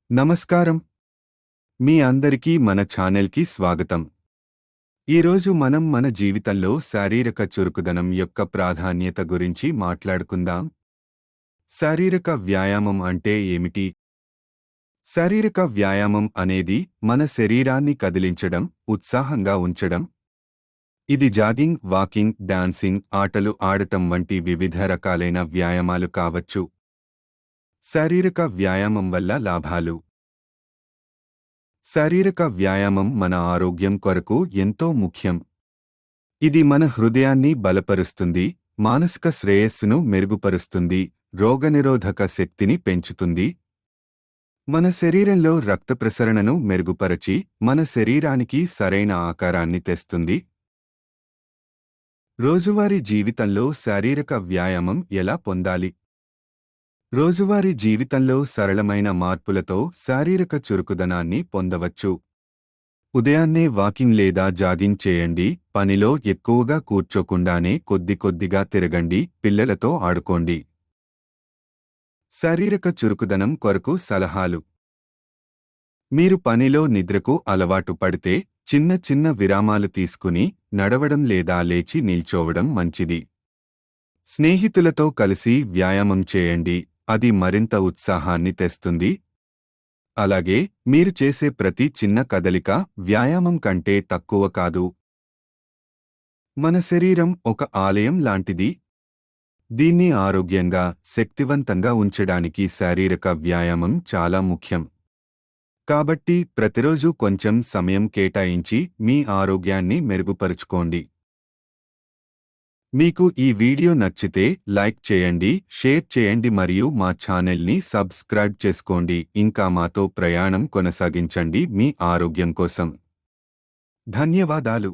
నమస్కారం. మీ అందరికీ మన ఛానల్‌కి స్వాగతం. ఈరోజు మనం మన జీవితంలో శారీరక చురుకుదనం యొక్క ప్రాధాన్యత గురించి మాట్లాడుకుందాం. శారీరక వ్యాయామం అంటే ఏమిటి? శారీరక వ్యాయామం అనేది మన శరీరాన్ని కదిలించడం, ఉత్సాహంగా ఉంచడం. ఇది జాగింగ్, వాకింగ్, డాన్సింగ్, ఆటలు ఆడటం వంటి వివిధ రకాలైన వ్యాయామాలు కావచ్చు. శారీరక వ్యాయామం వల్ల లాభాలు. శారీరక వ్యాయామం మన ఆరోగ్యం కొరకు ఎంతో ముఖ్యం. ఇది మన హృదయాన్ని బలపరుస్తుంది, మానసిక శ్రేయస్సును మెరుగుపరుస్తుంది, రోగనిరోధక శక్తిని పెంచుతుంది. మన శరీరంలో రక్త ప్రసరణను మెరుగుపరచి, మన శరీరానికి సరైన ఆకారాన్ని తెస్తుంది. రోజువారీ జీవితంలో శారీరక వ్యాయామం ఎలా పొందాలి? రోజువారీ జీవితంలో సరళమైన మార్పులతో శారీరక చురుకుదనాన్ని పొందవచ్చు. ఉదయాన్నే వాకింగ్ లేదా జాగింగ్ చేయండి, పనిలో ఎక్కువగా కూర్చోకుండానే కొద్దిగా తిరగండి, పిల్లలతో ఆడుకోండి. శారీరక చురుకుదనం కొరకు సలహాలు. మీరు పనిలో నిద్రకు అలవాటు పడితే చిన్న విరామాలు తీసుకుని నడవడం లేదా లేచి నిల్చోవడం మంచిది. స్నేహితులతో కలిసి వ్యాయామం చేయండి, అది మరింత ఉత్సాహాన్ని తెస్తుంది. అలాగే మీరు చేసే ప్రతి చిన్న కదలిక వ్యాయామం కంటే తక్కువ కాదు. మన శరీరం ఒక ఆలయం లాంటిది. దీన్ని ఆరోగ్యంగా, శక్తివంతంగా ఉంచడానికి శారీరక వ్యాయామం చాలా ముఖ్యం. కాబట్టి ప్రతిరోజు కొంచెం సమయం కేటాయించి మీ ఆరోగ్యాన్ని మెరుగుపరుచుకోండి. మీకు ఈ వీడియో నచ్చితే లైక్ చేయండి, షేర్ చేయండి మరియు మా ఛానల్ని సబ్స్క్రైబ్ చేసుకోండి. ఇంకా మాతో ప్రయాణం కొనసాగించండి మీ ఆరోగ్యం కోసం. ధన్యవాదాలు.